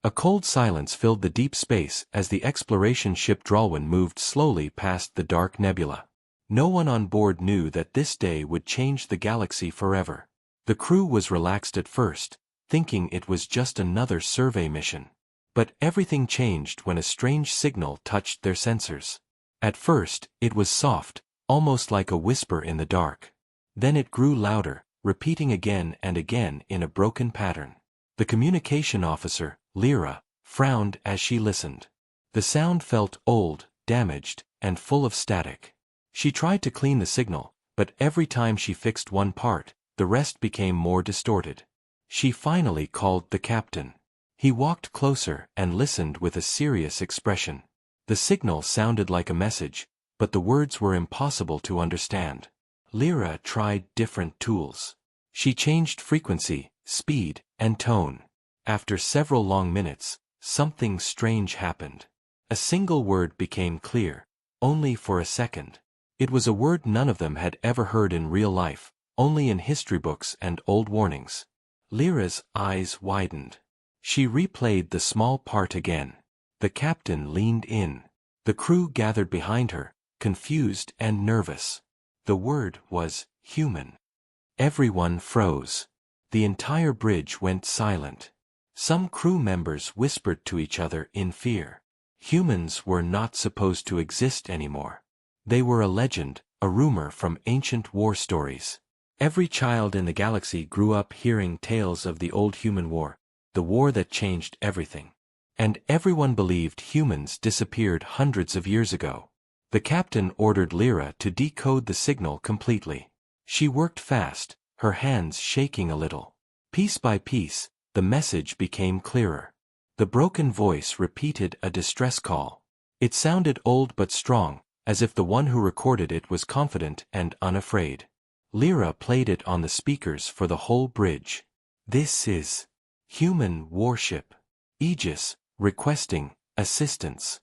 A cold silence filled the deep space as the exploration ship Drolwyn moved slowly past the dark nebula. No one on board knew that this day would change the galaxy forever. The crew was relaxed at first, thinking it was just another survey mission. But everything changed when a strange signal touched their sensors. At first, it was soft, almost like a whisper in the dark. Then it grew louder, repeating again and again in a broken pattern. The communication officer, Lyra, frowned as she listened. The sound felt old, damaged, and full of static. She tried to clean the signal, but every time she fixed one part, the rest became more distorted. She finally called the captain. He walked closer and listened with a serious expression. The signal sounded like a message, but the words were impossible to understand. Lyra tried different tools. She changed frequency, speed, and tone. After several long minutes, something strange happened. A single word became clear, only for a second. It was a word none of them had ever heard in real life, only in history books and old warnings. Lyra's eyes widened. She replayed the small part again. The captain leaned in. The crew gathered behind her, confused and nervous. The word was human. Everyone froze. The entire bridge went silent. Some crew members whispered to each other in fear. Humans were not supposed to exist anymore. They were a legend, a rumor from ancient war stories. Every child in the galaxy grew up hearing tales of the old human war, the war that changed everything. And everyone believed humans disappeared hundreds of years ago. The captain ordered Lyra to decode the signal completely. She worked fast, her hands shaking a little. Piece by piece, the message became clearer. The broken voice repeated a distress call. It sounded old but strong, as if the one who recorded it was confident and unafraid. Lyra played it on the speakers for the whole bridge. This is human warship. Aegis, requesting assistance.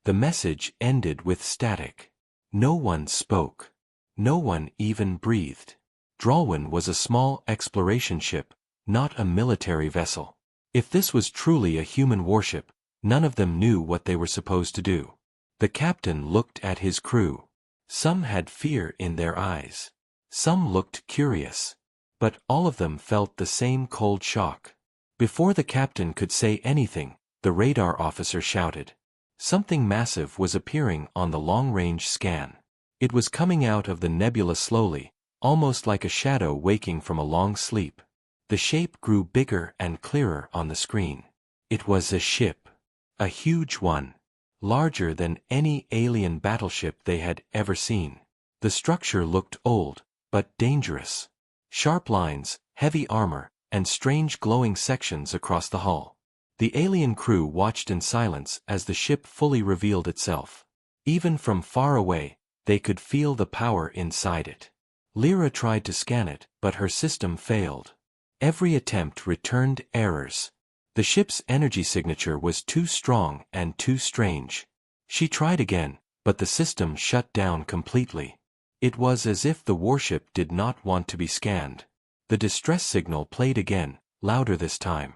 The message ended with static. No one spoke. No one even breathed. Drolwyn was a small exploration ship, not a military vessel. If this was truly a human warship, none of them knew what they were supposed to do. The captain looked at his crew. Some had fear in their eyes. Some looked curious. But all of them felt the same cold shock. Before the captain could say anything, the radar officer shouted. Something massive was appearing on the long-range scan. It was coming out of the nebula slowly, almost like a shadow waking from a long sleep. The shape grew bigger and clearer on the screen. It was a ship. A huge one. Larger than any alien battleship they had ever seen. The structure looked old, but dangerous. Sharp lines, heavy armor, and strange glowing sections across the hull. The alien crew watched in silence as the ship fully revealed itself. Even from far away, they could feel the power inside it. Lyra tried to scan it, but her system failed. Every attempt returned errors. The ship's energy signature was too strong and too strange. She tried again, but the system shut down completely. It was as if the warship did not want to be scanned. The distress signal played again, louder this time.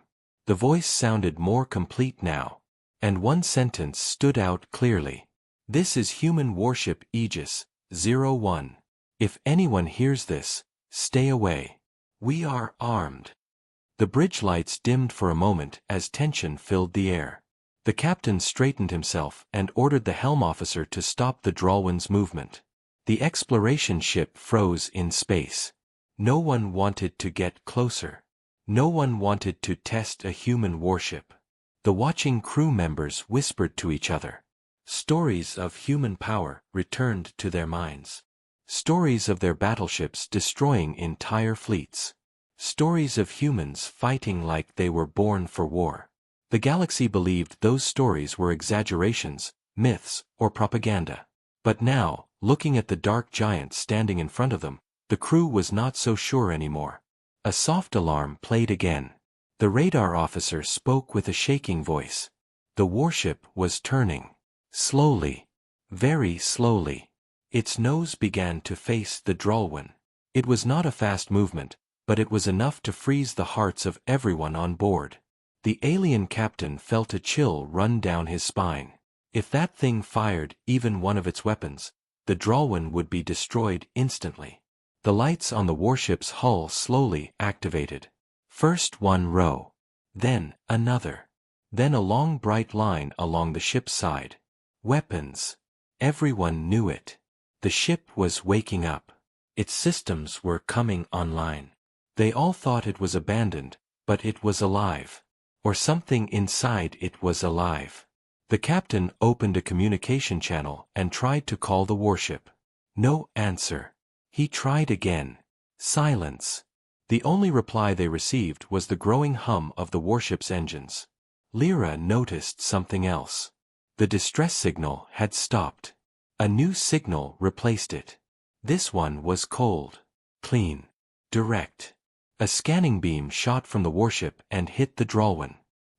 The voice sounded more complete now. And one sentence stood out clearly. This is human warship Aegis, 01. If anyone hears this, stay away. We are armed. The bridge lights dimmed for a moment as tension filled the air. The captain straightened himself and ordered the helm officer to stop the Drolwyn's movement. The exploration ship froze in space. No one wanted to get closer. No one wanted to test a human warship. The watching crew members whispered to each other. Stories of human power returned to their minds. Stories of their battleships destroying entire fleets. Stories of humans fighting like they were born for war. The galaxy believed those stories were exaggerations, myths, or propaganda. But now, looking at the dark giant standing in front of them, the crew was not so sure anymore. A soft alarm played again. The radar officer spoke with a shaking voice. The warship was turning. Slowly. Very slowly. Its nose began to face the Drolwyn. It was not a fast movement, but it was enough to freeze the hearts of everyone on board. The alien captain felt a chill run down his spine. If that thing fired even one of its weapons, the Drolwyn would be destroyed instantly. The lights on the warship's hull slowly activated. First one row. Then another. Then a long bright line along the ship's side. Weapons. Everyone knew it. The ship was waking up. Its systems were coming online. They all thought it was abandoned, but it was alive. Or something inside it was alive. The captain opened a communication channel and tried to call the warship. No answer. He tried again. Silence. The only reply they received was the growing hum of the warship's engines. Lyra noticed something else. The distress signal had stopped. A new signal replaced it. This one was cold, clean, direct. A scanning beam shot from the warship and hit the Drolwyn.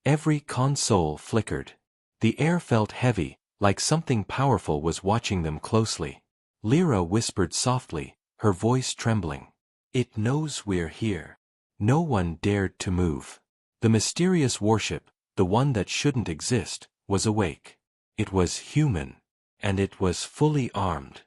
Every console flickered. The air felt heavy, like something powerful was watching them closely. Lyra whispered softly, her voice trembling. It knows we're here. No one dared to move. The mysterious warship, the one that shouldn't exist, was awake. It was human. And it was fully armed.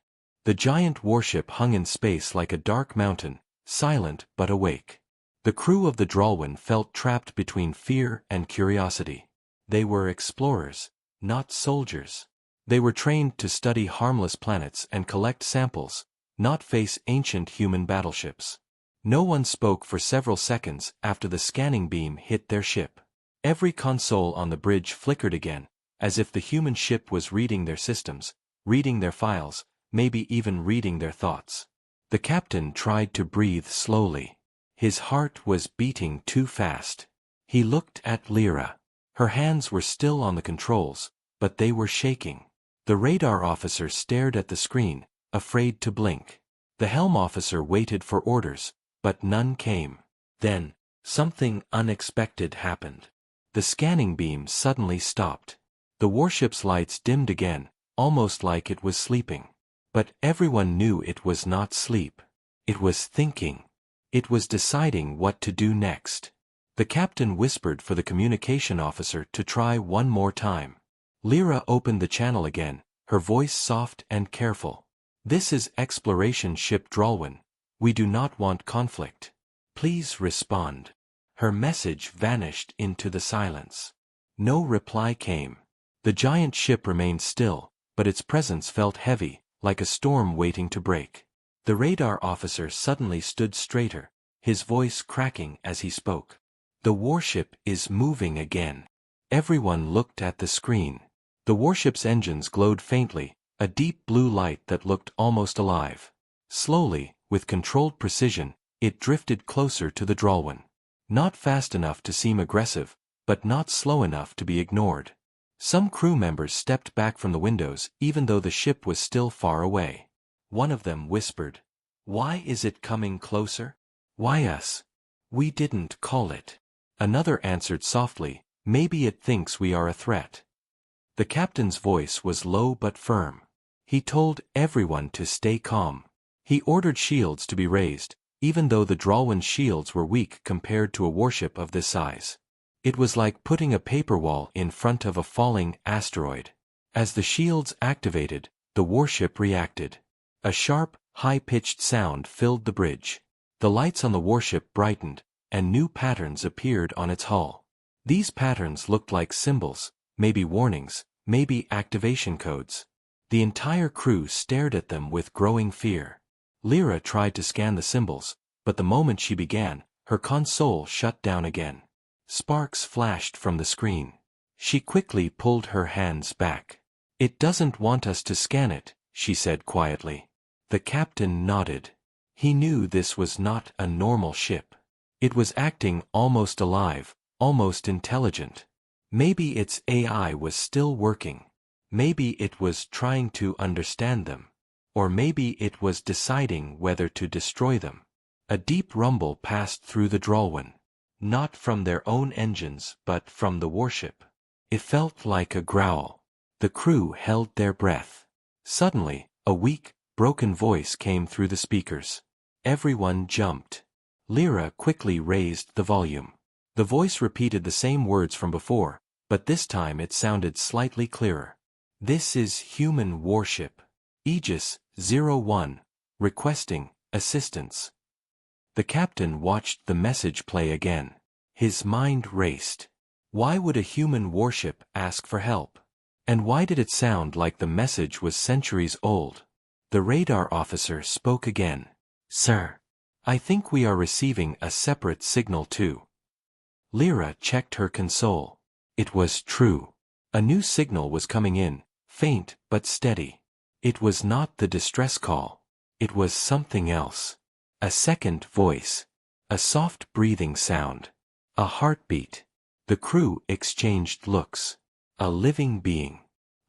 The giant warship hung in space like a dark mountain, silent but awake. The crew of the Drolwyn felt trapped between fear and curiosity. They were explorers, not soldiers. They were trained to study harmless planets and collect samples, not face ancient human battleships. No one spoke for several seconds after the scanning beam hit their ship. Every console on the bridge flickered again, as if the human ship was reading their systems, reading their files, maybe even reading their thoughts. The captain tried to breathe slowly. His heart was beating too fast. He looked at Lyra. Her hands were still on the controls, but they were shaking. The radar officer stared at the screen, afraid to blink. The helm officer waited for orders, but none came. Then, something unexpected happened. The scanning beam suddenly stopped. The warship's lights dimmed again, almost like it was sleeping. But everyone knew it was not sleep. It was thinking. It was deciding what to do next. The captain whispered for the communication officer to try one more time. Lyra opened the channel again, her voice soft and careful. This is exploration ship Drolwyn. We do not want conflict. Please respond. Her message vanished into the silence. No reply came. The giant ship remained still, but its presence felt heavy, like a storm waiting to break. The radar officer suddenly stood straighter, his voice cracking as he spoke. The warship is moving again. Everyone looked at the screen. The warship's engines glowed faintly, a deep blue light that looked almost alive. Slowly, with controlled precision, it drifted closer to the Drolwyn. Not fast enough to seem aggressive, but not slow enough to be ignored. Some crew members stepped back from the windows even though the ship was still far away. One of them whispered, "Why is it coming closer? Why us? We didn't call it." Another answered softly, "Maybe it thinks we are a threat." The captain's voice was low but firm. He told everyone to stay calm. He ordered shields to be raised, even though the Drolwyn's shields were weak compared to a warship of this size. It was like putting a paper wall in front of a falling asteroid. As the shields activated, the warship reacted. A sharp, high-pitched sound filled the bridge. The lights on the warship brightened, and new patterns appeared on its hull. These patterns looked like symbols, maybe warnings, maybe activation codes. The entire crew stared at them with growing fear. Lyra tried to scan the symbols, but the moment she began, her console shut down again. Sparks flashed from the screen. She quickly pulled her hands back. "It doesn't want us to scan it," she said quietly. The captain nodded. He knew this was not a normal ship. It was acting almost alive, almost intelligent. Maybe its AI was still working. Maybe it was trying to understand them. Or maybe it was deciding whether to destroy them. A deep rumble passed through the Drolwyn. Not from their own engines but from the warship. It felt like a growl. The crew held their breath. Suddenly, a weak, broken voice came through the speakers. Everyone jumped. Lyra quickly raised the volume. The voice repeated the same words from before, but this time it sounded slightly clearer. This is human warship. Aegis 01, requesting assistance. The captain watched the message play again. His mind raced. Why would a human warship ask for help? And why did it sound like the message was centuries old? The radar officer spoke again. Sir, I think we are receiving a separate signal too. Lyra checked her console. It was true. A new signal was coming in, faint but steady. It was not the distress call. It was something else. A second voice. A soft breathing sound. A heartbeat. The crew exchanged looks. A living being.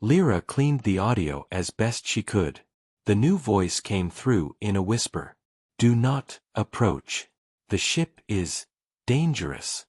Lyra cleaned the audio as best she could. The new voice came through in a whisper. Do not approach. The ship is dangerous.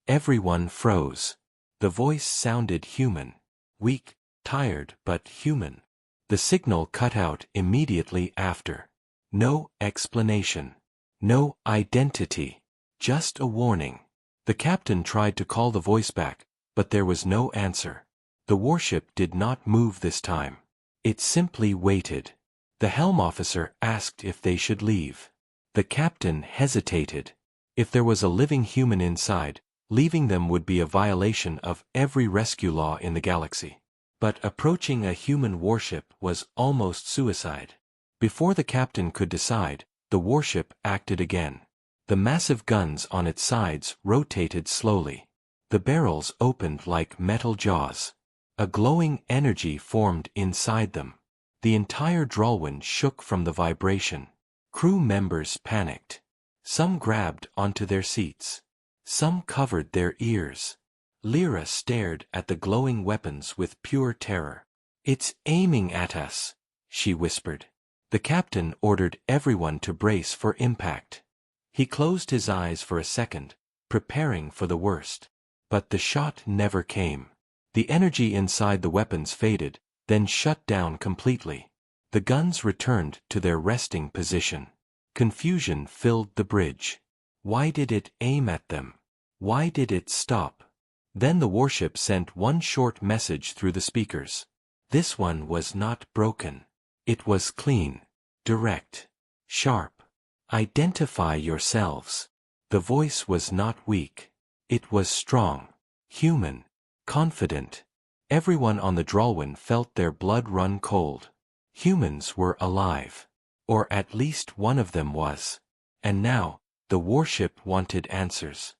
Everyone froze. The voice sounded human. Weak, tired, but human. The signal cut out immediately after. No explanation. No identity. Just a warning. The captain tried to call the voice back, but there was no answer. The warship did not move this time. It simply waited. The helm officer asked if they should leave. The captain hesitated. If there was a living human inside, leaving them would be a violation of every rescue law in the galaxy. But approaching a human warship was almost suicide. Before the captain could decide, the warship acted again. The massive guns on its sides rotated slowly. The barrels opened like metal jaws. A glowing energy formed inside them. The entire Drolwyn shook from the vibration. Crew members panicked. Some grabbed onto their seats. Some covered their ears. Lyra stared at the glowing weapons with pure terror. It's aiming at us, she whispered. The captain ordered everyone to brace for impact. He closed his eyes for a second, preparing for the worst. But the shot never came. The energy inside the weapons faded, then shut down completely. The guns returned to their resting position. Confusion filled the bridge. Why did it aim at them? Why did it stop? Then the warship sent one short message through the speakers. This one was not broken. It was clean, direct, sharp. Identify yourselves. The voice was not weak. It was strong, human, confident. Everyone on the Drolwyn felt their blood run cold. Humans were alive. Or at least one of them was. And now, the warship wanted answers.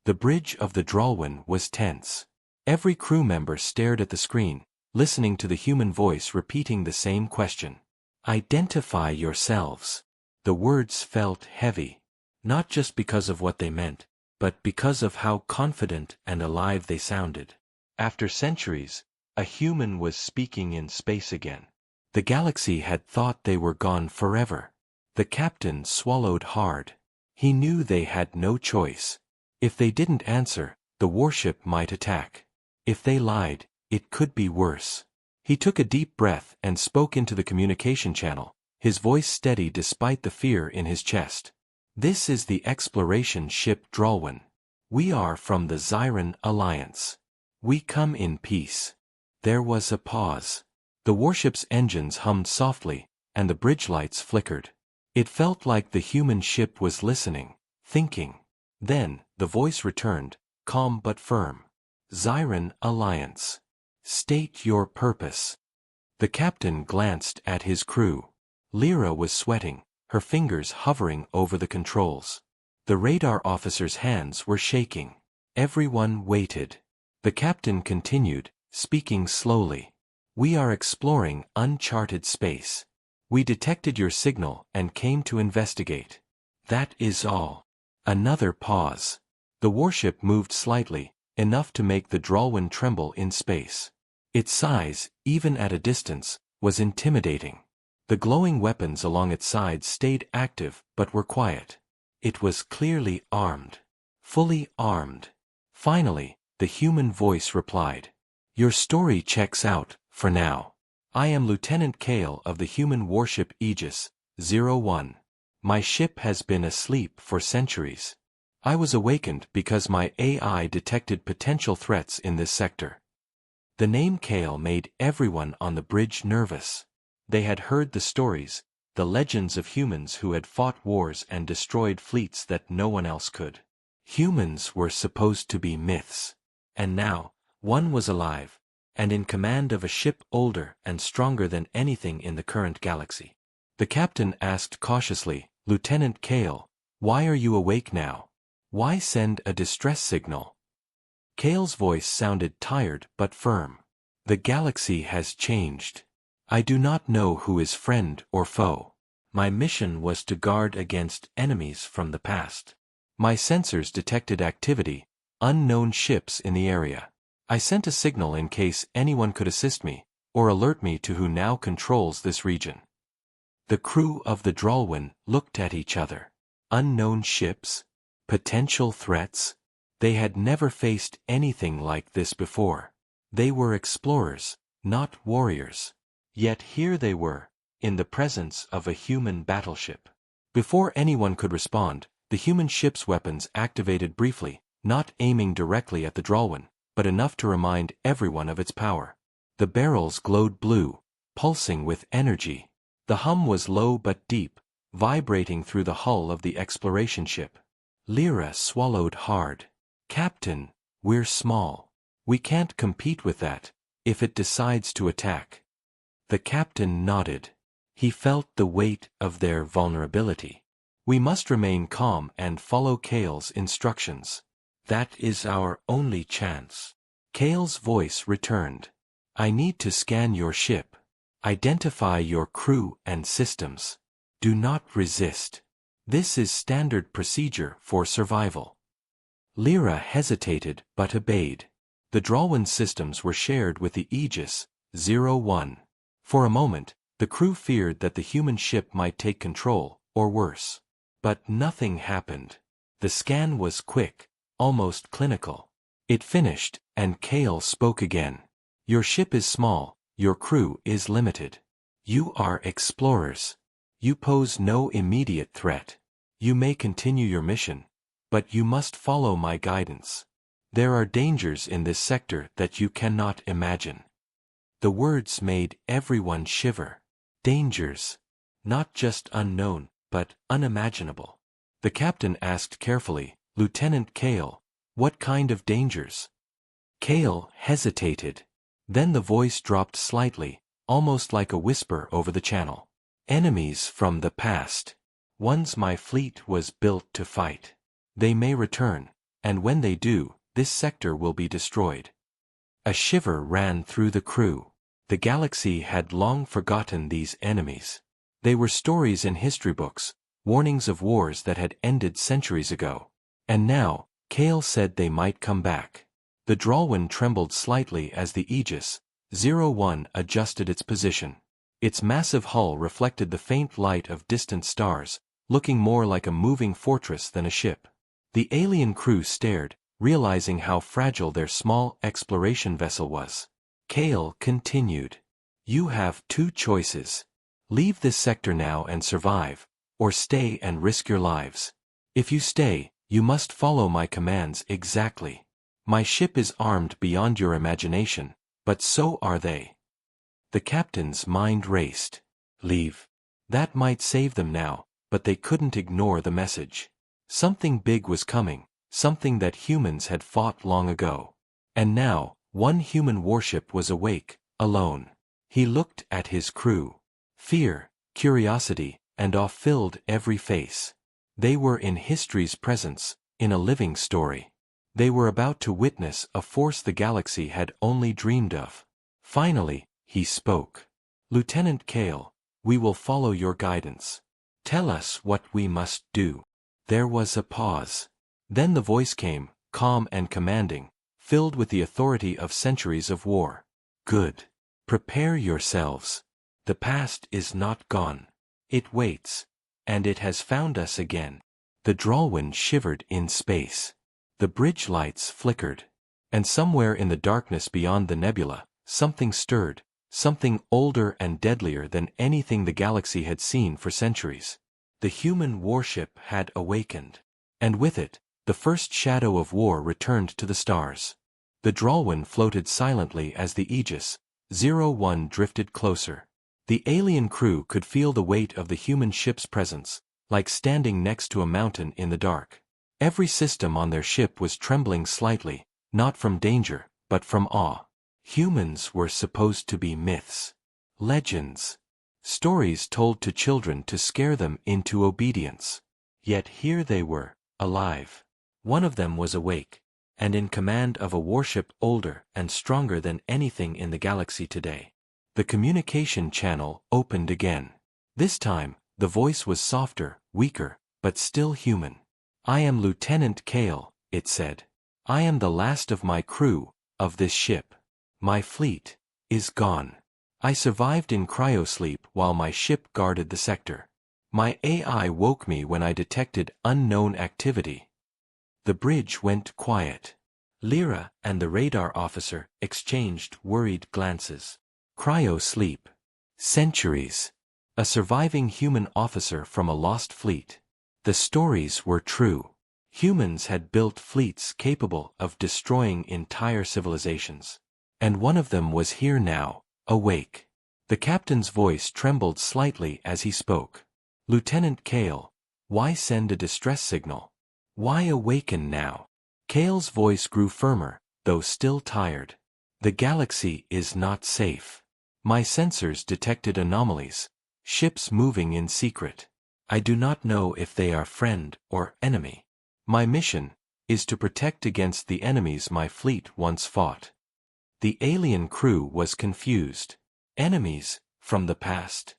The bridge of the Drolwyn was tense. Every crew member stared at the screen, listening to the human voice repeating the same question. Identify yourselves. The words felt heavy. Not just because of what they meant, but because of how confident and alive they sounded. After centuries, a human was speaking in space again. The galaxy had thought they were gone forever. The captain swallowed hard. He knew they had no choice. If they didn't answer, the warship might attack. If they lied, it could be worse. He took a deep breath and spoke into the communication channel, his voice steady despite the fear in his chest. This is the exploration ship Drolwyn. We are from the Zyran Alliance. We come in peace. There was a pause. The warship's engines hummed softly, and the bridge lights flickered. It felt like the human ship was listening, thinking. Then, the voice returned, calm but firm. Zyran Alliance. State your purpose. The captain glanced at his crew. Lyra was sweating, her fingers hovering over the controls. The radar officer's hands were shaking. Everyone waited. The captain continued, speaking slowly. We are exploring uncharted space. We detected your signal and came to investigate. That is all. Another pause. The warship moved slightly, enough to make the Drolwyn tremble in space. Its size, even at a distance, was intimidating. The glowing weapons along its sides stayed active but were quiet. It was clearly armed. Fully armed. Finally, the human voice replied. Your story checks out, for now. I am Lieutenant Kale of the human warship Aegis 01. My ship has been asleep for centuries. I was awakened because my AI detected potential threats in this sector. The name Kale made everyone on the bridge nervous. They had heard the stories, the legends of humans who had fought wars and destroyed fleets that no one else could. Humans were supposed to be myths. And now, one was alive, and in command of a ship older and stronger than anything in the current galaxy. The captain asked cautiously, "Lieutenant Kale, why are you awake now? Why send a distress signal?" Kale's voice sounded tired but firm. "The galaxy has changed. I do not know who is friend or foe. My mission was to guard against enemies from the past. My sensors detected activity, unknown ships in the area. I sent a signal in case anyone could assist me, or alert me to who now controls this region." The crew of the Drolwyn looked at each other. Unknown ships? Potential threats? They had never faced anything like this before. They were explorers, not warriors. Yet here they were, in the presence of a human battleship. Before anyone could respond, the human ship's weapons activated briefly, not aiming directly at the Drolwyn, but enough to remind everyone of its power. The barrels glowed blue, pulsing with energy. The hum was low but deep, vibrating through the hull of the exploration ship. Lyra swallowed hard. "Captain, we're small. We can't compete with that, if it decides to attack." The captain nodded. He felt the weight of their vulnerability. "We must remain calm and follow Kale's instructions. That is our only chance." Kale's voice returned. "I need to scan your ship. Identify your crew and systems. Do not resist. This is standard procedure for survival." Lyra hesitated but obeyed. The Drolwyn systems were shared with the Aegis 01. For a moment, the crew feared that the human ship might take control, or worse. But nothing happened. The scan was quick, almost clinical. It finished, and Kale spoke again. "Your ship is small, your crew is limited. You are explorers. You pose no immediate threat. You may continue your mission, but you must follow my guidance. There are dangers in this sector that you cannot imagine." The words made everyone shiver. Dangers. Not just unknown, but unimaginable. The captain asked carefully, "Lieutenant Kale, what kind of dangers?" Kale hesitated. Then the voice dropped slightly, almost like a whisper over the channel. "Enemies from the past. Ones my fleet was built to fight. They may return, and when they do, this sector will be destroyed." A shiver ran through the crew. The galaxy had long forgotten these enemies. They were stories in history books, warnings of wars that had ended centuries ago. And now, Kale said they might come back. The Drolwyn trembled slightly as the Aegis 01 adjusted its position. Its massive hull reflected the faint light of distant stars, looking more like a moving fortress than a ship. The alien crew stared, realizing how fragile their small exploration vessel was. Kale continued. "You have two choices. Leave this sector now and survive, or stay and risk your lives. If you stay, you must follow my commands exactly. My ship is armed beyond your imagination, but so are they." The captain's mind raced. Leave. That might save them now, but they couldn't ignore the message. Something big was coming, something that humans had fought long ago. And now, one human warship was awake, alone. He looked at his crew. Fear, curiosity, and awe filled every face. They were in history's presence, in a living story. They were about to witness a force the galaxy had only dreamed of. Finally, he spoke. "Lieutenant Kale, we will follow your guidance. Tell us what we must do." There was a pause. Then the voice came, calm and commanding, filled with the authority of centuries of war. "Good. Prepare yourselves. The past is not gone. It waits. And it has found us again." The Drolwyn shivered in space. The bridge lights flickered. And somewhere in the darkness beyond the nebula, something stirred, something older and deadlier than anything the galaxy had seen for centuries. The human warship had awakened. And with it, The first shadow of war returned to the stars. The Drolwyn floated silently as the Aegis 01 drifted closer. The alien crew could feel the weight of the human ship's presence, like standing next to a mountain in the dark. Every system on their ship was trembling slightly, not from danger, but from awe. Humans were supposed to be myths, legends, stories told to children to scare them into obedience. Yet here they were, alive. One of them was awake, and in command of a warship older and stronger than anything in the galaxy today. The communication channel opened again. This time, the voice was softer, weaker, but still human. "I am Lieutenant Kale," it said. "I am the last of my crew, of this ship. My fleet is gone. I survived in cryosleep while my ship guarded the sector. My AI woke me when I detected unknown activity." The bridge went quiet. Lyra and the radar officer exchanged worried glances. Cryosleep. Centuries. A surviving human officer from a lost fleet. The stories were true. Humans had built fleets capable of destroying entire civilizations. And one of them was here now, awake. The captain's voice trembled slightly as he spoke. "Lieutenant Kale, why send a distress signal? Why awaken now?" Kale's voice grew firmer, though still tired. "The galaxy is not safe. My sensors detected anomalies, ships moving in secret. I do not know if they are friend or enemy. My mission is to protect against the enemies my fleet once fought." The alien crew was confused. "Enemies, from the past?"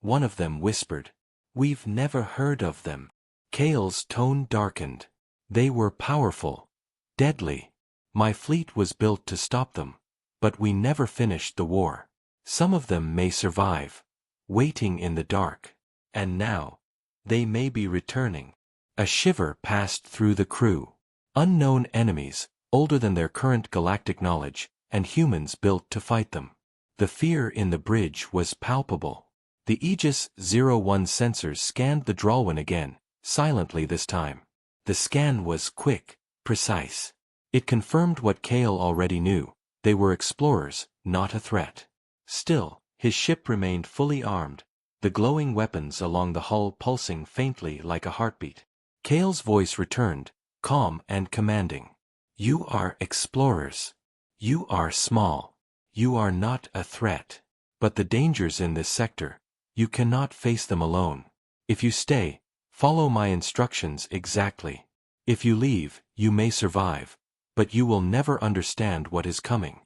One of them whispered. "We've never heard of them." Kale's tone darkened. "They were powerful, deadly. My fleet was built to stop them, but we never finished the war. Some of them may survive, waiting in the dark. And now, they may be returning." A shiver passed through the crew. Unknown enemies, older than their current galactic knowledge, and humans built to fight them. The fear in the bridge was palpable. The Aegis 01 sensors scanned the Drolwyn again, silently this time. The scan was quick, precise. It confirmed what Kale already knew. They were explorers, not a threat. Still, his ship remained fully armed, the glowing weapons along the hull pulsing faintly like a heartbeat. Kale's voice returned, calm and commanding. "You are explorers. You are small. You are not a threat. But the dangers in this sector, you cannot face them alone. If you stay, follow my instructions exactly. If you leave, you may survive, but you will never understand what is coming."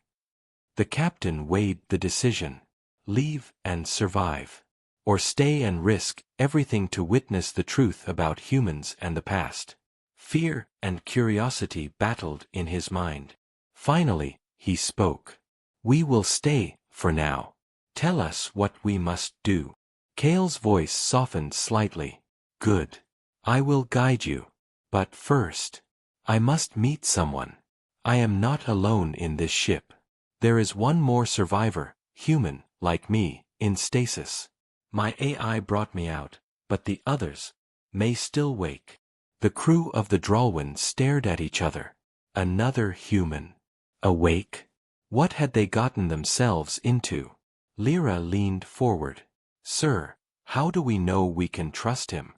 The captain weighed the decision. Leave and survive. Or stay and risk everything to witness the truth about humans and the past. Fear and curiosity battled in his mind. Finally, he spoke. "We will stay, for now. Tell us what we must do." Kale's voice softened slightly. "Good. I will guide you. But first, I must meet someone. I am not alone in this ship. There is one more survivor, human, like me, in stasis. My AI brought me out, but the others may still wake." The crew of the Drolwyn stared at each other. Another human. Awake? What had they gotten themselves into? Lyra leaned forward. "Sir, how do we know we can trust him?"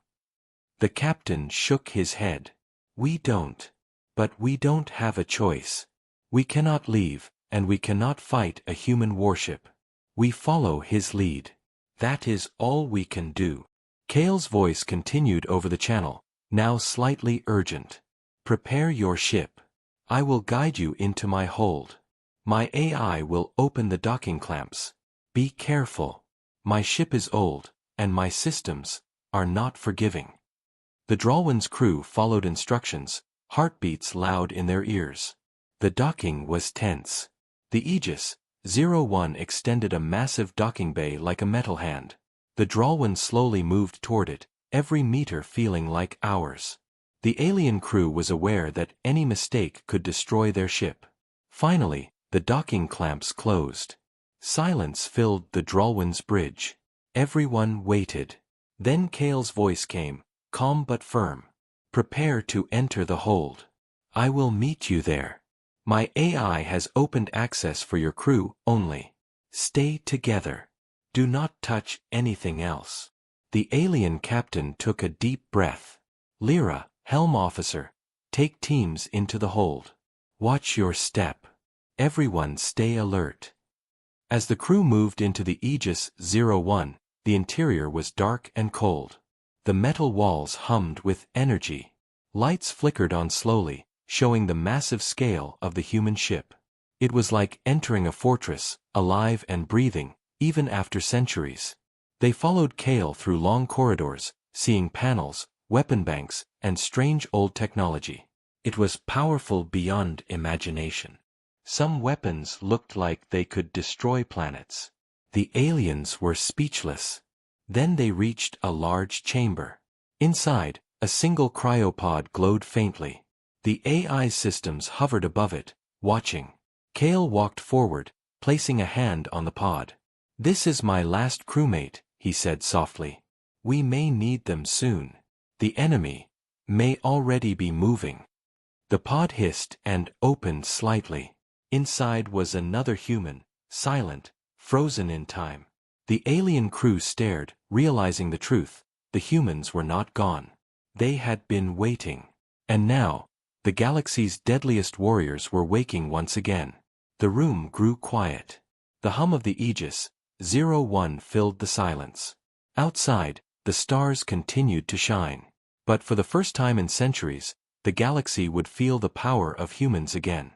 The captain shook his head. "We don't. But we don't have a choice. We cannot leave, and we cannot fight a human warship. We follow his lead. That is all we can do." Kale's voice continued over the channel, now slightly urgent. "Prepare your ship. I will guide you into my hold. My AI will open the docking clamps. Be careful. My ship is old, and my systems are not forgiving." The Drolwyn's crew followed instructions, heartbeats loud in their ears. The docking was tense. The Aegis 01 extended a massive docking bay like a metal hand. The Drolwyn slowly moved toward it, every meter feeling like hours. The alien crew was aware that any mistake could destroy their ship. Finally, the docking clamps closed. Silence filled the Drolwyn's bridge. Everyone waited. Then Kale's voice came, calm but firm. Prepare to enter the hold. I will meet you there. My AI has opened access for your crew only. Stay together. Do not touch anything else. The alien captain took a deep breath. Lyra, helm officer, take teams into the hold. Watch your step. Everyone stay alert. As the crew moved into the Aegis 01, the interior was dark and cold. The metal walls hummed with energy. Lights flickered on slowly, showing the massive scale of the human ship. It was like entering a fortress, alive and breathing, even after centuries. They followed Kale through long corridors, seeing panels, weapon banks, and strange old technology. It was powerful beyond imagination. Some weapons looked like they could destroy planets. The aliens were speechless. Then they reached a large chamber. Inside, a single cryopod glowed faintly. The AI systems hovered above it, watching. Kale walked forward, placing a hand on the pod. "This is my last crewmate," he said softly. "We may need them soon. The enemy may already be moving." The pod hissed and opened slightly. Inside was another human, silent, frozen in time. The alien crew stared, realizing the truth. The humans were not gone. They had been waiting. And now, the galaxy's deadliest warriors were waking once again. The room grew quiet. The hum of the Aegis 01 filled the silence. Outside, the stars continued to shine. But for the first time in centuries, the galaxy would feel the power of humans again.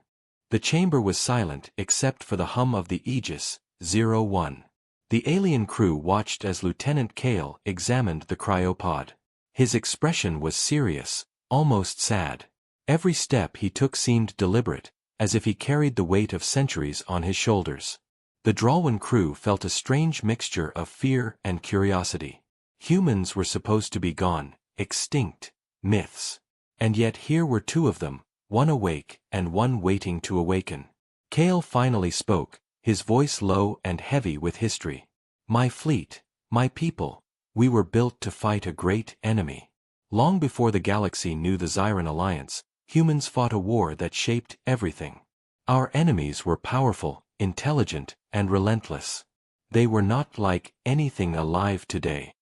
The chamber was silent except for the hum of the Aegis 01. The alien crew watched as Lieutenant Kale examined the cryopod. His expression was serious, almost sad. Every step he took seemed deliberate, as if he carried the weight of centuries on his shoulders. The Drolwyn crew felt a strange mixture of fear and curiosity. Humans were supposed to be gone, extinct, myths. And yet here were two of them, one awake and one waiting to awaken. Kale finally spoke, his voice low and heavy with history. "My fleet, my people, we were built to fight a great enemy. Long before the galaxy knew the Zyran Alliance, humans fought a war that shaped everything. Our enemies were powerful, intelligent, and relentless. They were not like anything alive today."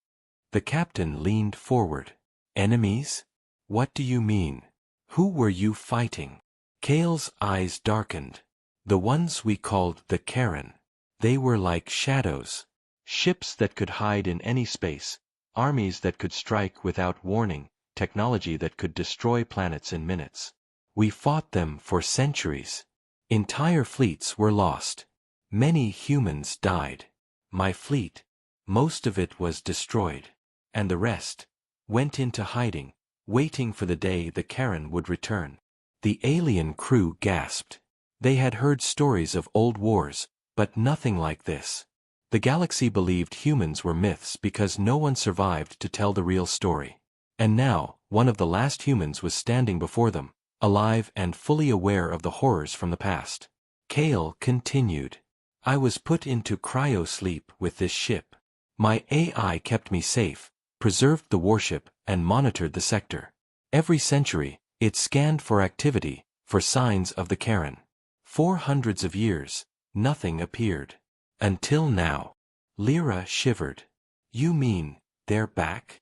The captain leaned forward. "Enemies? What do you mean? Who were you fighting?" Kale's eyes darkened. "The ones we called the Karen. They were like shadows. Ships that could hide in any space, armies that could strike without warning, technology that could destroy planets in minutes. We fought them for centuries. Entire fleets were lost. Many humans died. My fleet, most of it was destroyed. And the rest went into hiding, waiting for the day the Karen would return." The alien crew gasped. They had heard stories of old wars, but nothing like this. The galaxy believed humans were myths because no one survived to tell the real story. And now, one of the last humans was standing before them, alive and fully aware of the horrors from the past. Kale continued. "I was put into cryo-sleep with this ship. My AI kept me safe, preserved the warship, and monitored the sector. Every century, it scanned for activity, for signs of the Karen. For hundreds of years, nothing appeared. Until now." Lyra shivered. "You mean, they're back?"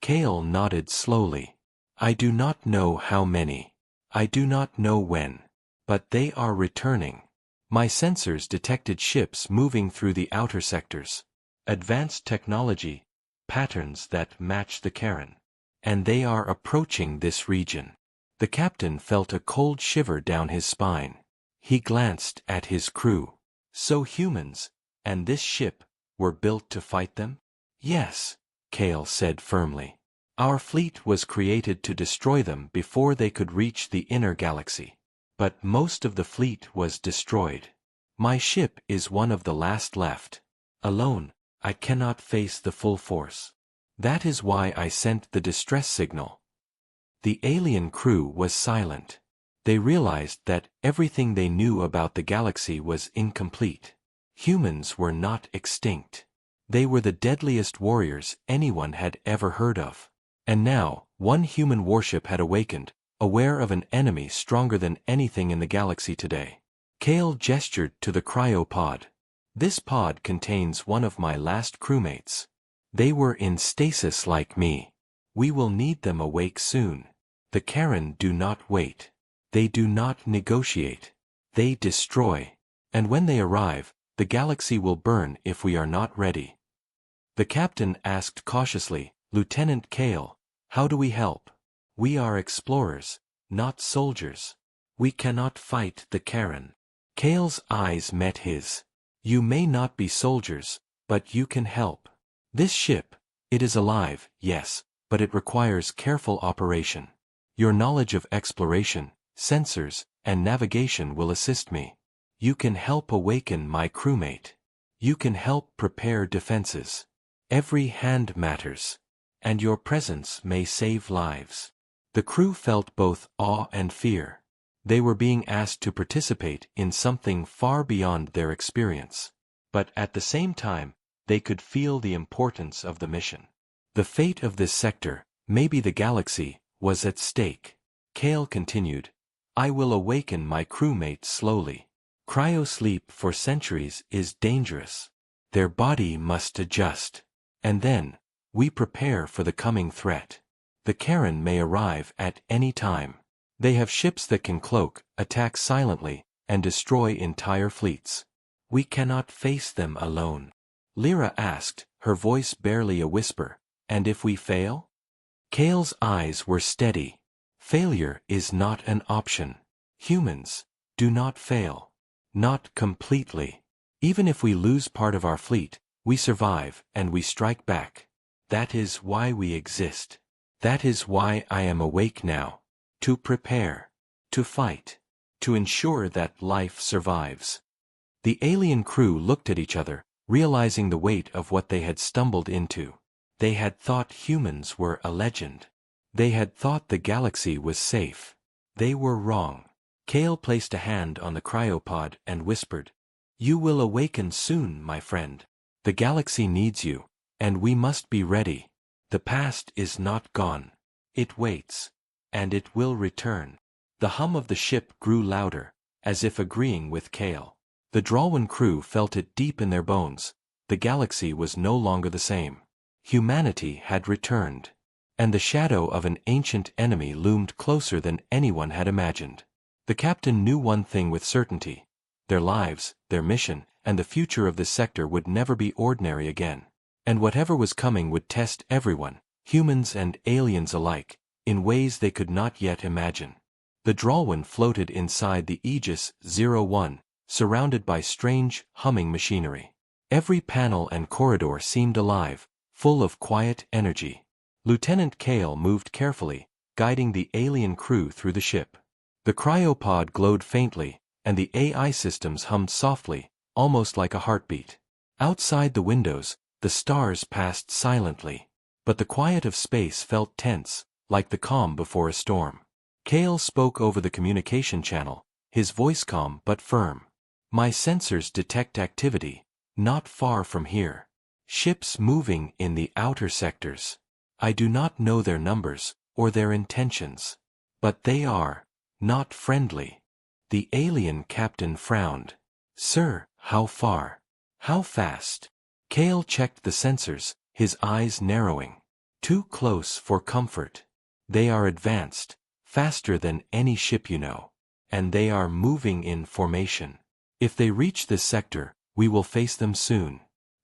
Kale nodded slowly. "I do not know how many. I do not know when. But they are returning. My sensors detected ships moving through the outer sectors. Advanced technology, patterns that match the Karen. And they are approaching this region." The captain felt a cold shiver down his spine. He glanced at his crew. "So humans, and this ship, were built to fight them?" "Yes," Kale said firmly. "Our fleet was created to destroy them before they could reach the inner galaxy. But most of the fleet was destroyed. My ship is one of the last left. Alone, I cannot face the full force. That is why I sent the distress signal." The alien crew was silent. They realized that everything they knew about the galaxy was incomplete. Humans were not extinct. They were the deadliest warriors anyone had ever heard of. And now, one human warship had awakened, aware of an enemy stronger than anything in the galaxy today. Kale gestured to the cryopod. This pod contains one of my last crewmates. They were in stasis like me. We will need them awake soon. The Karen do not wait. They do not negotiate. They destroy. And when they arrive, the galaxy will burn if we are not ready. The captain asked cautiously, Lieutenant Kale, how do we help? We are explorers, not soldiers. We cannot fight the Karen. Kale's eyes met his. You may not be soldiers, but you can help. This ship, it is alive, yes, but it requires careful operation. Your knowledge of exploration, sensors, and navigation will assist me. You can help awaken my crewmate. You can help prepare defenses. Every hand matters. And your presence may save lives. The crew felt both awe and fear. They were being asked to participate in something far beyond their experience. But at the same time, they could feel the importance of the mission. The fate of this sector, maybe the galaxy, was at stake. Kale continued, I will awaken my crewmates slowly. Cryosleep for centuries is dangerous. Their body must adjust. And then, we prepare for the coming threat. The Karen may arrive at any time. They have ships that can cloak, attack silently, and destroy entire fleets. We cannot face them alone. Lyra asked, her voice barely a whisper, and if we fail? Kale's eyes were steady. Failure is not an option. Humans do not fail. Not completely. Even if we lose part of our fleet, we survive and we strike back. That is why we exist. That is why I am awake now. To prepare. To fight. To ensure that life survives. The alien crew looked at each other, realizing the weight of what they had stumbled into. They had thought humans were a legend. They had thought the galaxy was safe. They were wrong. Kale placed a hand on the cryopod and whispered, You will awaken soon, my friend. The galaxy needs you, and we must be ready. The past is not gone. It waits. And it will return. The hum of the ship grew louder, as if agreeing with Kale. The Dralwan crew felt it deep in their bones. The galaxy was no longer the same. Humanity had returned. And the shadow of an ancient enemy loomed closer than anyone had imagined. The captain knew one thing with certainty. Their lives, their mission, and the future of this sector would never be ordinary again. And whatever was coming would test everyone, humans and aliens alike, in ways they could not yet imagine. The Dralwan floated inside the Aegis 01, surrounded by strange, humming machinery. Every panel and corridor seemed alive, full of quiet energy. Lieutenant Kale moved carefully, guiding the alien crew through the ship. The cryopod glowed faintly, and the AI systems hummed softly, almost like a heartbeat. Outside the windows, the stars passed silently. But the quiet of space felt tense, like the calm before a storm. Kale spoke over the communication channel, his voice calm but firm. My sensors detect activity, not far from here. Ships moving in the outer sectors. I do not know their numbers, or their intentions. But they are not friendly. The alien captain frowned. Sir, how far? How fast? Kale checked the sensors, his eyes narrowing. Too close for comfort. They are advanced, faster than any ship you know. And they are moving in formation. If they reach this sector, we will face them soon.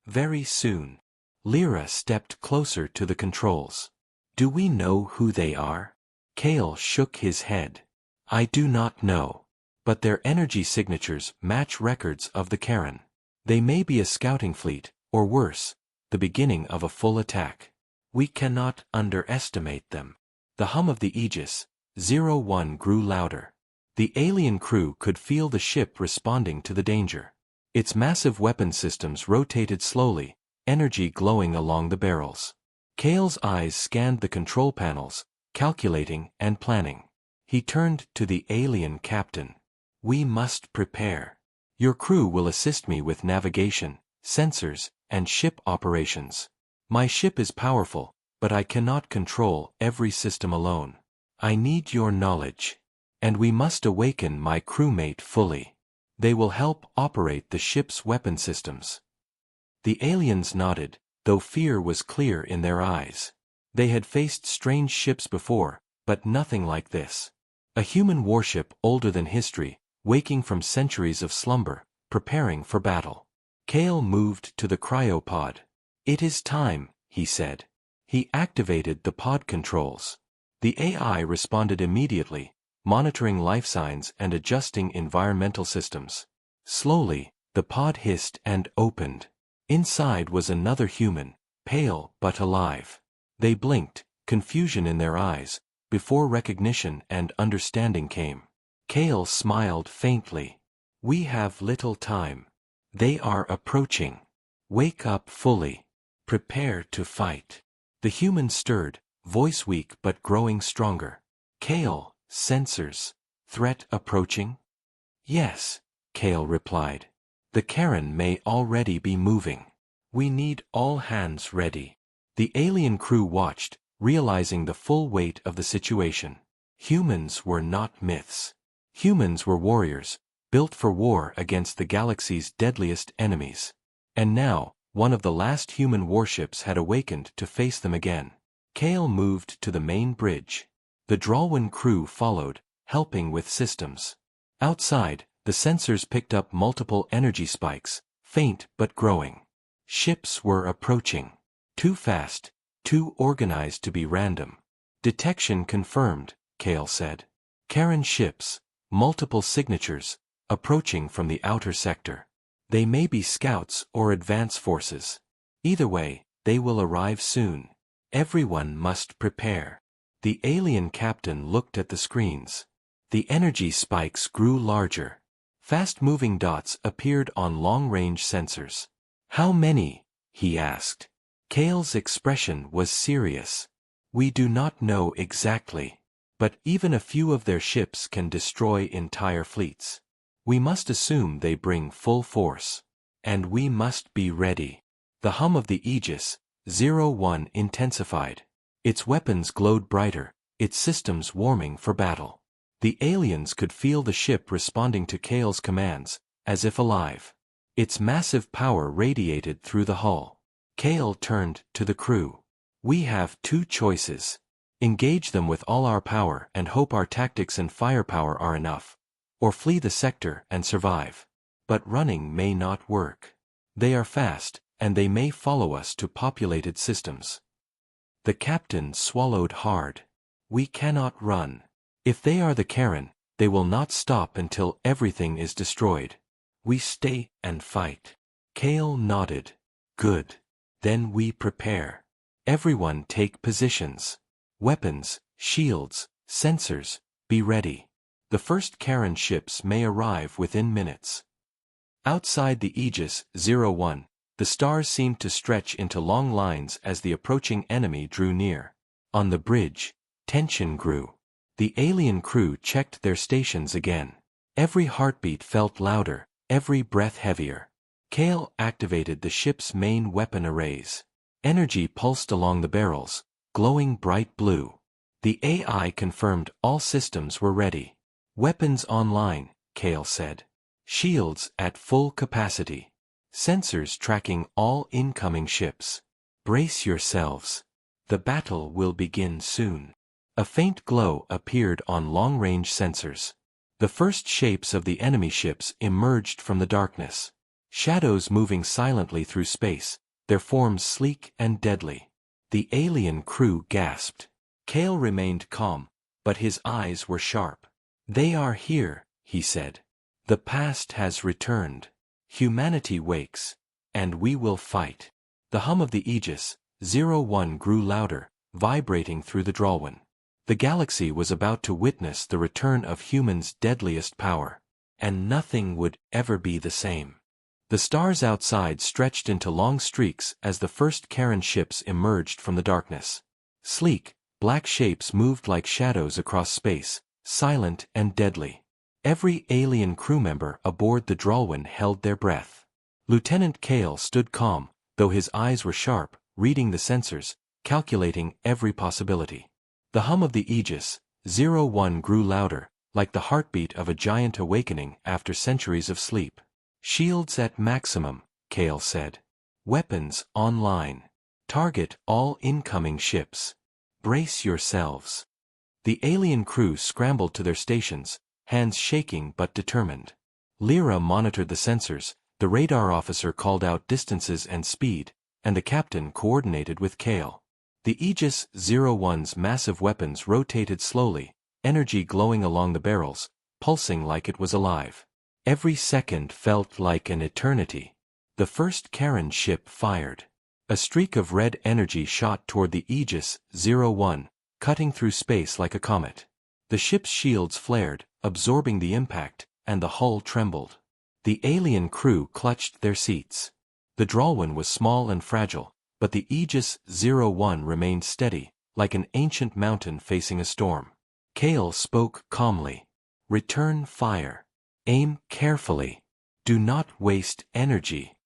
Very soon. Lyra stepped closer to the controls. Do we know who they are? Kale shook his head. I do not know. But their energy signatures match records of the Karen. They may be a scouting fleet, or worse, the beginning of a full attack. We cannot underestimate them. The hum of the Aegis 01 grew louder. The alien crew could feel the ship responding to the danger. Its massive weapon systems rotated slowly, energy glowing along the barrels. Kale's eyes scanned the control panels, calculating and planning. He turned to the alien captain. We must prepare. Your crew will assist me with navigation, sensors, and ship operations. My ship is powerful, but I cannot control every system alone. I need your knowledge. And we must awaken my crewmate fully. They will help operate the ship's weapon systems." The aliens nodded, though fear was clear in their eyes. They had faced strange ships before, but nothing like this. A human warship older than history, waking from centuries of slumber, preparing for battle. Kale moved to the cryopod. "It is time," he said. He activated the pod controls. The AI responded immediately, monitoring life signs and adjusting environmental systems. Slowly, the pod hissed and opened. Inside was another human, pale but alive. They blinked, confusion in their eyes, before recognition and understanding came. Kale smiled faintly. "We have little time. They are approaching. Wake up fully. Prepare to fight." The human stirred, voice weak but growing stronger. "Kale, sensors. Threat approaching?" "Yes," Kale replied. "The Karen may already be moving. We need all hands ready." The alien crew watched, realizing the full weight of the situation. Humans were not myths. Humans were warriors, built for war against the galaxy's deadliest enemies. And now, one of the last human warships had awakened to face them again. Kale moved to the main bridge. The Drolwyn crew followed, helping with systems. Outside, the sensors picked up multiple energy spikes, faint but growing. Ships were approaching. Too fast, too organized to be random. "Detection confirmed," Kale said. "Karen ships, multiple signatures, approaching from the outer sector. They may be scouts or advance forces. Either way, they will arrive soon. Everyone must prepare." The alien captain looked at the screens. The energy spikes grew larger. Fast-moving dots appeared on long-range sensors. "How many?" he asked. Kale's expression was serious. "We do not know exactly. But even a few of their ships can destroy entire fleets. We must assume they bring full force. And we must be ready." The hum of the Aegis, 01, intensified. Its weapons glowed brighter, its systems warming for battle. The aliens could feel the ship responding to Kale's commands, as if alive. Its massive power radiated through the hull. Kale turned to the crew. "We have two choices. Engage them with all our power and hope our tactics and firepower are enough, or flee the sector and survive. But running may not work. They are fast, and they may follow us to populated systems." The captain swallowed hard. "We cannot run. If they are the Karen, they will not stop until everything is destroyed. We stay and fight." Kale nodded. "Good. Then we prepare. Everyone take positions. Weapons, shields, sensors, be ready. The first Karen ships may arrive within minutes." Outside the Aegis, 01, the stars seemed to stretch into long lines as the approaching enemy drew near. On the bridge, tension grew. The alien crew checked their stations again. Every heartbeat felt louder, every breath heavier. Kale activated the ship's main weapon arrays. Energy pulsed along the barrels, glowing bright blue. The AI confirmed all systems were ready. "Weapons online," Kale said. "Shields at full capacity. Sensors tracking all incoming ships. Brace yourselves. The battle will begin soon." A faint glow appeared on long-range sensors. The first shapes of the enemy ships emerged from the darkness. Shadows moving silently through space, their forms sleek and deadly. The alien crew gasped. Kale remained calm, but his eyes were sharp. "They are here," he said. "The past has returned. Humanity wakes, and we will fight." The hum of the Aegis, 01, grew louder, vibrating through the Drolwyn. The galaxy was about to witness the return of humans' deadliest power. And nothing would ever be the same. The stars outside stretched into long streaks as the first Karen ships emerged from the darkness. Sleek, black shapes moved like shadows across space, silent and deadly. Every alien crew member aboard the Drolwyn held their breath. Lieutenant Kale stood calm, though his eyes were sharp, reading the sensors, calculating every possibility. The hum of the Aegis 01 grew louder, like the heartbeat of a giant awakening after centuries of sleep. "Shields at maximum," Kale said. "Weapons online. Target all incoming ships. Brace yourselves." The alien crew scrambled to their stations, hands shaking but determined. Lyra monitored the sensors, the radar officer called out distances and speed, and the captain coordinated with Kale. The Aegis 01's massive weapons rotated slowly, energy glowing along the barrels, pulsing like it was alive. Every second felt like an eternity. The first Karen ship fired. A streak of red energy shot toward the Aegis 01, cutting through space like a comet. The ship's shields flared, absorbing the impact, and the hull trembled. The alien crew clutched their seats. The Drolwyn was small and fragile, but the Aegis 01 remained steady, like an ancient mountain facing a storm. Kale spoke calmly. "Return fire. Aim carefully. Do not waste energy."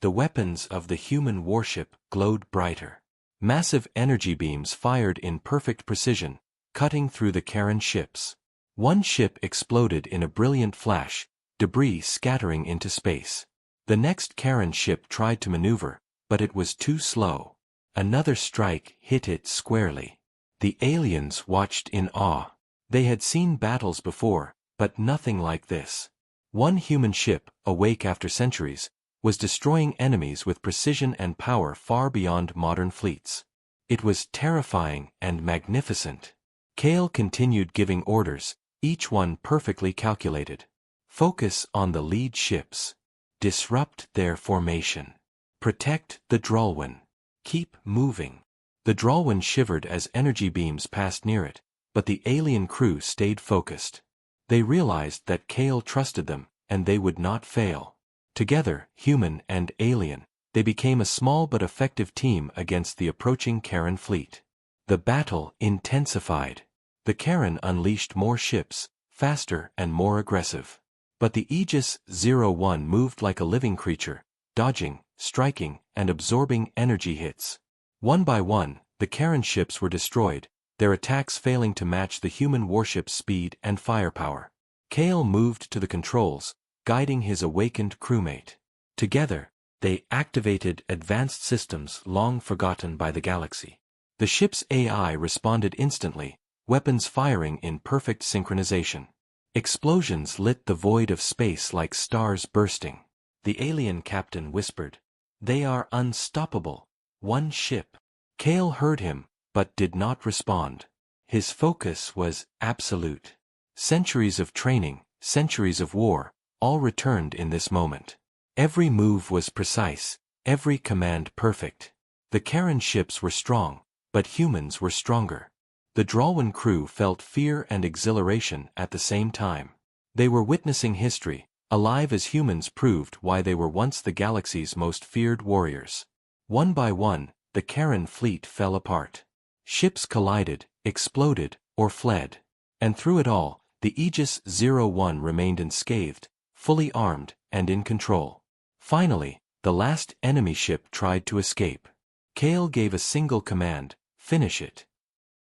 The weapons of the human warship glowed brighter. Massive energy beams fired in perfect precision, cutting through the Karen ships. One ship exploded in a brilliant flash, debris scattering into space. The next Karen ship tried to maneuver, but it was too slow. Another strike hit it squarely. The aliens watched in awe. They had seen battles before, but nothing like this. One human ship, awake after centuries, was destroying enemies with precision and power far beyond modern fleets. It was terrifying and magnificent. Kale continued giving orders, each one perfectly calculated. Focus on the lead ships. Disrupt their formation. Protect the Drolwyn. Keep moving. The Drolwyn shivered as energy beams passed near it, but the alien crew stayed focused. They realized that Kale trusted them, and they would not fail. Together, human and alien, they became a small but effective team against the approaching Karen fleet. The battle intensified. The Karen unleashed more ships, faster and more aggressive. But the Aegis 01 moved like a living creature, dodging, striking, and absorbing energy hits. One by one, the Karen ships were destroyed, their attacks failing to match the human warship's speed and firepower. Kale moved to the controls, guiding his awakened crewmate. Together, they activated advanced systems long forgotten by the galaxy. The ship's AI responded instantly, weapons firing in perfect synchronization. Explosions lit the void of space like stars bursting. The alien captain whispered, "They are unstoppable. One ship." Kale heard him, but did not respond. His focus was absolute. Centuries of training, centuries of war, all returned in this moment. Every move was precise, every command perfect. The Karen ships were strong, but humans were stronger. The Drolwyn crew felt fear and exhilaration at the same time. They were witnessing history, alive as humans proved why they were once the galaxy's most feared warriors. One by one, the Karen fleet fell apart. Ships collided, exploded, or fled. And through it all, the Aegis 01 remained unscathed, fully armed, and in control. Finally, the last enemy ship tried to escape. Kale gave a single command, "Finish it."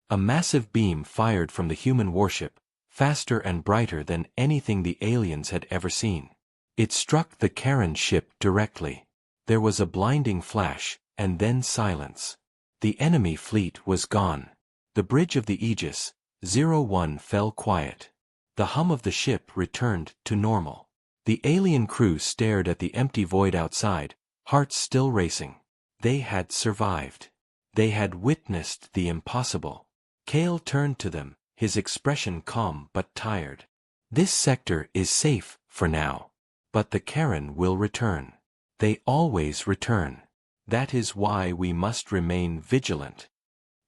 A massive beam fired from the human warship, faster and brighter than anything the aliens had ever seen. It struck the Karen ship directly. There was a blinding flash, and then silence. The enemy fleet was gone. The bridge of the Aegis 01 fell quiet. The hum of the ship returned to normal. The alien crew stared at the empty void outside, hearts still racing. They had survived. They had witnessed the impossible. Kale turned to them, his expression calm but tired. "This sector is safe, for now. But the Karen will return. They always return. That is why we must remain vigilant."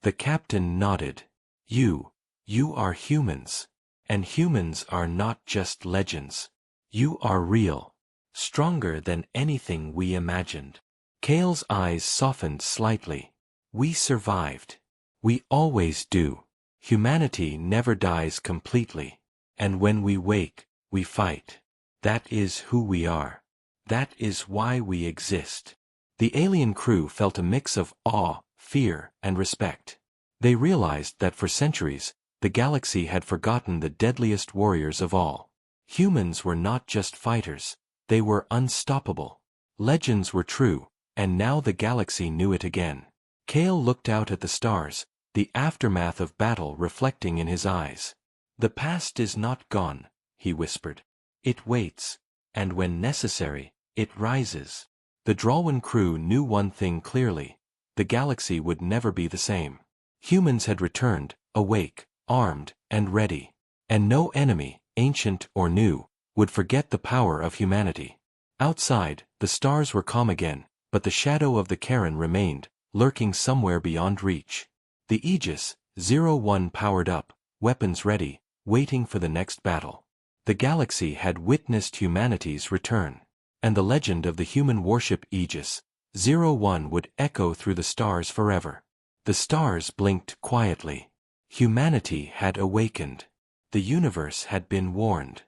The captain nodded. You are humans. And humans are not just legends. You are real. Stronger than anything we imagined. Kale's eyes softened slightly. We survived. We always do. Humanity never dies completely. And when we wake, we fight. That is who we are. That is why we exist. The alien crew felt a mix of awe, fear, and respect. They realized that for centuries, the galaxy had forgotten the deadliest warriors of all. Humans were not just fighters, they were unstoppable. Legends were true, and now the galaxy knew it again. Kale looked out at the stars, the aftermath of battle reflecting in his eyes. "The past is not gone," he whispered. "It waits, and when necessary, it rises." The Drolwyn crew knew one thing clearly: the galaxy would never be the same. Humans had returned, awake, armed, and ready. And no enemy, ancient or new, would forget the power of humanity. Outside, the stars were calm again, but the shadow of the Karen remained, lurking somewhere beyond reach. The Aegis, 01 powered up, weapons ready, waiting for the next battle. The galaxy had witnessed humanity's return, and the legend of the human warship Aegis, 01 would echo through the stars forever. The stars blinked quietly. Humanity had awakened. The universe had been warned.